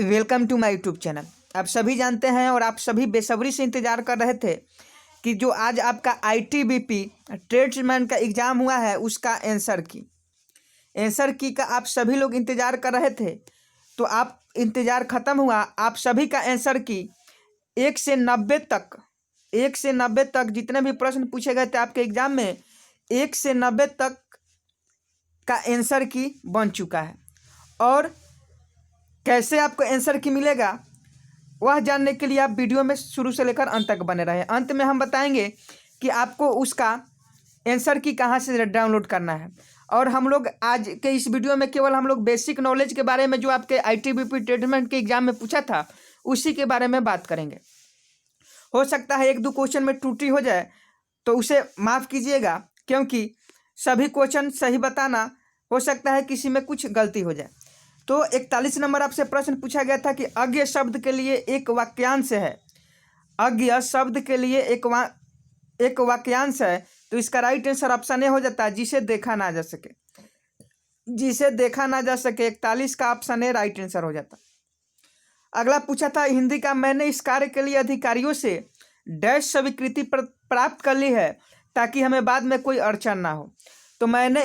Welcome to my YouTube channel. आप सभी जानते हैं और आप सभी बेसब्री से इंतज़ार कर रहे थे कि जो आज आपका आईटीबीपी ट्रेड्समैन का एग्ज़ाम हुआ है उसका आंसर की का आप सभी लोग इंतज़ार कर रहे थे। तो आप इंतज़ार ख़त्म हुआ। आप सभी का आंसर की 1 से 90 तक जितने भी प्रश्न पूछे गए थे आपके एग्ज़ाम में 1 से 90 तक का आंसर की बन चुका है। और कैसे आपको आंसर की मिलेगा वह जानने के लिए आप वीडियो में शुरू से लेकर अंत तक बने रहे। अंत में हम बताएंगे कि आपको उसका आंसर की कहाँ से डाउनलोड करना है। और हम लोग आज के इस वीडियो में केवल हम लोग बेसिक नॉलेज के बारे में जो आपके आईटीबीपी ट्रेड्समैन के एग्जाम में पूछा था उसी के बारे में बात करेंगे। हो सकता है 1-2 क्वेश्चन में त्रुटि हो जाए तो उसे माफ़ कीजिएगा, क्योंकि सभी क्वेश्चन सही बताना हो सकता है किसी में कुछ गलती हो जाए। तो 41 नंबर आपसे प्रश्न पूछा गया था कि अज्ञ शब्द के लिए एक वाक्यांश है। अज्ञ शब्द के लिए एक वाक्यांश है, तो इसका राइट आंसर ऑप्शन ए हो जाता है, जिसे देखा ना जा सके। जिसे देखा ना जा सके 41 का ऑप्शन ए राइट आंसर हो जाता। अगला पूछा था हिंदी का, मैंने इस कार्य के लिए अधिकारियों से डैश स्वीकृति प्राप्त कर ली है ताकि हमें बाद में कोई अड़चन ना हो। तो मैंने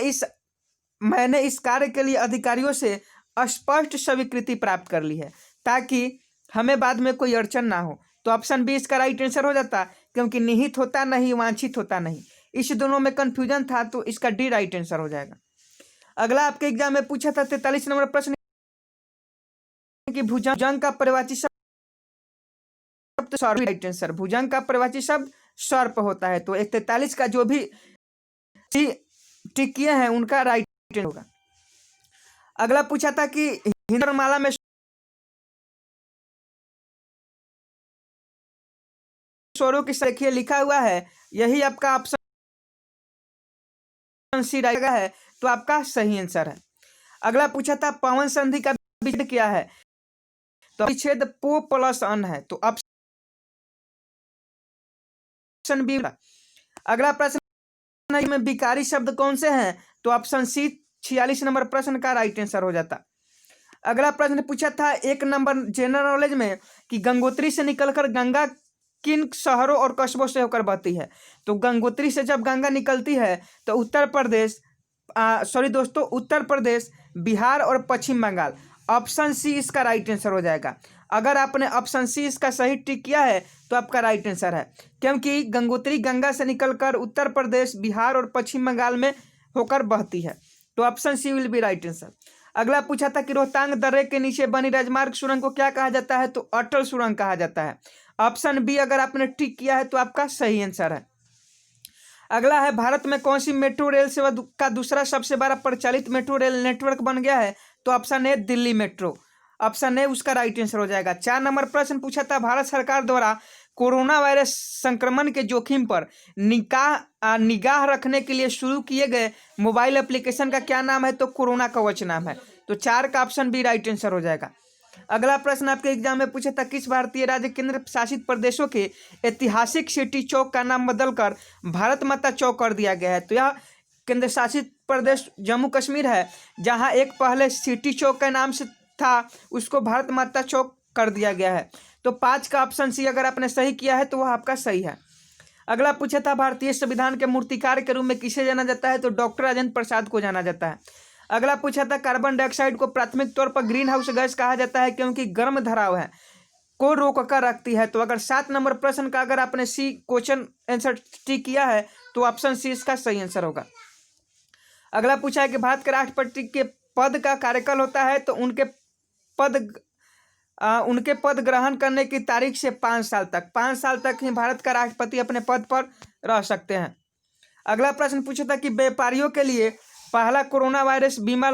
इस कार्य के लिए अधिकारियों से स्पष्ट स्वीकृति प्राप्त कर ली है ताकि हमें बाद में कोई अड़चन ना हो। तो ऑप्शन बी इसका राइट आंसर हो जाता, क्योंकि निहित होता नहीं, वांछित होता नहीं। इस दोनों में कंफ्यूजन था तो इसका डी राइट आंसर हो जाएगा। अगला आपके एग्जाम में पूछा था 43 नंबर प्रश्न कि भुजंग का पर्यायवाची शब्द सर्प। राइट आंसर भुजंग का पर्यायवाची शब्द सर्प होता है। तो 43 का जो भी टिक किए हैं उनका राइट आंसर होगा। अगला पूछा था कि हिंदी माला में स्वरों की देखिए लिखा हुआ है, यही आपका ऑप्शन सी रहेगा है, तो आपका सही आंसर है। अगला पूछा था पवन संधि का विच्छेद क्या है, तो विच्छेद पो प्लस अन है, तो ऑप्शन बी। अगला प्रश्न में विकारी शब्द कौन से हैं, तो ऑप्शन सी 46 नंबर प्रश्न का राइट आंसर हो जाता। अगला प्रश्न पूछा था 1 नंबर जनरल नॉलेज में कि गंगोत्री से निकलकर गंगा किन शहरों और कस्बों से होकर बहती है। तो गंगोत्री से जब गंगा निकलती है तो उत्तर प्रदेश, बिहार और पश्चिम बंगाल। ऑप्शन सी इसका राइट आंसर हो जाएगा। अगर आपने ऑप्शन सी इसका सही टिक किया है तो आपका राइट आंसर है, क्योंकि गंगोत्री गंगा से निकलकर उत्तर प्रदेश, बिहार और पश्चिम बंगाल में होकर बहती है। तो option C will be right answer. अगला पूछा था कि रोहतांग दर्रे के नीचे बनी राजमार्ग सुरंग को क्या कहा जाता है, तो अटल सुरंग कहा जाता है। ऑप्शन बी अगर आपने टिक किया है तो आपका सही आंसर है। अगला है भारत में कौन सी मेट्रो रेल सेवा का दूसरा सबसे बड़ा प्रचलित मेट्रो रेल नेटवर्क बन गया है, तो option A Delhi metro. Option A उसका राइट आंसर हो जाएगा। 4 नंबर प्रश्न पूछा था भारत सरकार द्वारा कोरोना वायरस संक्रमण के जोखिम पर निगाह रखने के लिए शुरू किए गए मोबाइल एप्लीकेशन का क्या नाम है, तो कोरोना कवच नाम है। तो 4 का ऑप्शन बी राइट आंसर हो जाएगा। अगला प्रश्न आपके एग्जाम में पूछा था किस भारतीय राज्य केंद्र शासित प्रदेशों के ऐतिहासिक सिटी चौक का नाम बदलकर भारत माता चौक कर दिया गया है। तो यह केंद्र शासित प्रदेश जम्मू कश्मीर है, जहां एक पहले सिटी चौक के नाम से था उसको भारत माता चौक कर दिया गया है। तो 5 का ऑप्शन सी अगर आपने सही किया है तो वह आपका सही है। अगला पूछा था भारतीय संविधान के मूर्तिकार के रूप में किसे जाना जाता है, तो डॉक्टर राजेंद्र प्रसाद को जाना जाता है। अगला पूछा था कार्बन डाइऑक्साइड को प्राथमिक तौर पर ग्रीन हाउस गैस कहा जाता है क्योंकि गर्म धराव है को रोक कर रखती है। तो अगर 7 नंबर प्रश्न का अगर आपने सी क्वेश्चन आंसर टिक किया है तो ऑप्शन सी इसका सही आंसर होगा। अगला पूछा है कि भारत के राष्ट्रपति के पद का कार्यकाल होता है, तो उनके पद ग्रहण करने की तारीख से 5 साल तक ही भारत का राष्ट्रपति अपने पद पर रह सकते हैं। अगला प्रश्न पूछा था कि व्यापारियों के लिए पहला कोरोना वायरस बीमा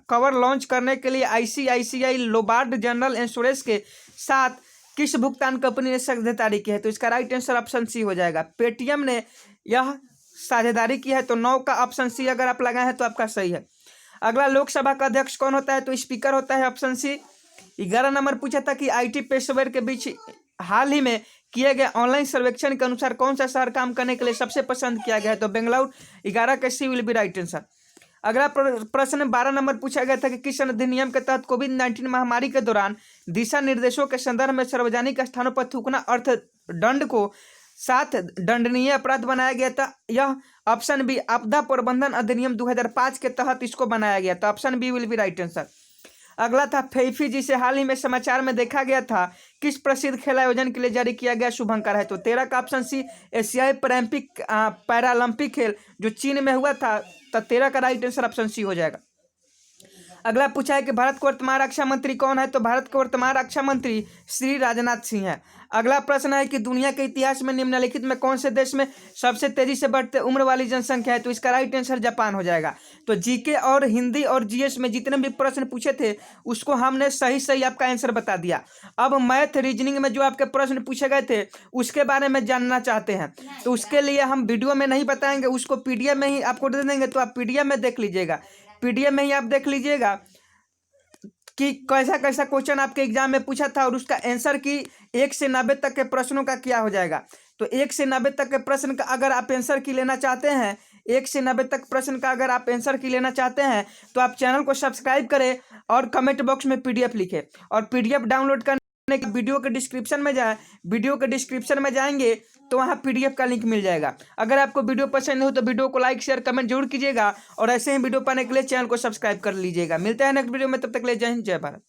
कवर लॉन्च करने के लिए आईसीआईसीआई लोम्बार्ड जनरल इंश्योरेंस के साथ किस भुगतान कंपनी ने साझेदारी की है, तो इसका राइट आंसर ऑप्शन सी हो जाएगा। पेटीएम ने यह साझेदारी की है, तो 9 का ऑप्शन सी अगर आप लगाए हैं तो आपका सही है। अगला लोकसभा का अध्यक्ष कौन होता है, तो स्पीकर होता है, ऑप्शन सी। 11 नंबर पूछा था कि आईटी पेशेवर के बीच हाल ही में किए गए ऑनलाइन सर्वेक्षण के अनुसार कौन सा शहर काम करने के लिए सबसे पसंद किया गया है, तो बेंगलुरु। 11 का सी विल बी राइट आंसर। अगला प्रश्न 12 नंबर पूछा गया था कि किस अधिनियम के तहत कोविड-19 महामारी के दौरान दिशा निर्देशों के संदर्भ में सार्वजनिक स्थानों पर थूकना अर्थदंड को 7 दंडनीय अपराध बनाया गया था। यह ऑप्शन बी आपदा प्रबंधन अधिनियम 2005 के तहत इसको बनाया गया था। Option B will be right answer. अगला था फीफा, जिसे हाल ही में समाचार में देखा गया था, किस प्रसिद्ध खेल आयोजन के लिए जारी किया गया शुभंकर है। तो 13 का ऑप्शन सी एशियाई पैरालंपिक खेल जो चीन में हुआ था। तो 13 का राइट आंसर ऑप्शन सी हो जाएगा। अगला पूछा है कि भारत के वर्तमान रक्षा मंत्री कौन है। तो भारत के वर्तमान रक्षा मंत्री श्री राजनाथ सिंह है। अगला प्रश्न है कि दुनिया के इतिहास में निम्नलिखित में कौन से देश में सबसे तेजी से बढ़ते उम्र वाली जनसंख्या है। तो इसका राइट आंसर जापान हो जाएगा। तो जीके और हिंदी और जीएस में जितने भी प्रश्न पूछे थे उसको हमने सही आपका आंसर बता दिया। अब मैथ रीजनिंग में जो आपके प्रश्न पूछे गए थे उसके बारे में जानना चाहते हैं तो उसके लिए हम वीडियो में नहीं बताएंगे, उसको पीडीएफ में ही आपको दे देंगे। तो आप पीडीएफ में देख लीजिएगा, पीडीएफ में ही आप देख लीजिएगा कि कैसा कैसा क्वेश्चन आपके एग्जाम में पूछा था और उसका आंसर की 1 से 90 तक के प्रश्नों का क्या हो जाएगा। तो 1 से 90 तक के प्रश्न का अगर आप आंसर की लेना चाहते हैं, 1 से 90 तक प्रश्न का अगर आप आंसर की लेना चाहते हैं तो आप चैनल को सब्सक्राइब करें और कमेंट बॉक्स में पीडीएफ लिखें। और पीडीएफ डाउनलोड करने के वीडियो के डिस्क्रिप्शन में जाए, वीडियो के डिस्क्रिप्शन में जाएंगे तो वहाँ पीडीएफ का लिंक मिल जाएगा। अगर आपको वीडियो पसंद हो तो वीडियो को लाइक शेयर कमेंट जरूर कीजिएगा और ऐसे ही वीडियो पाने के लिए चैनल को सब्सक्राइब कर लीजिएगा। मिलते हैं नेक्स्ट वीडियो में, तब तक के लिए जय हिंद जय भारत।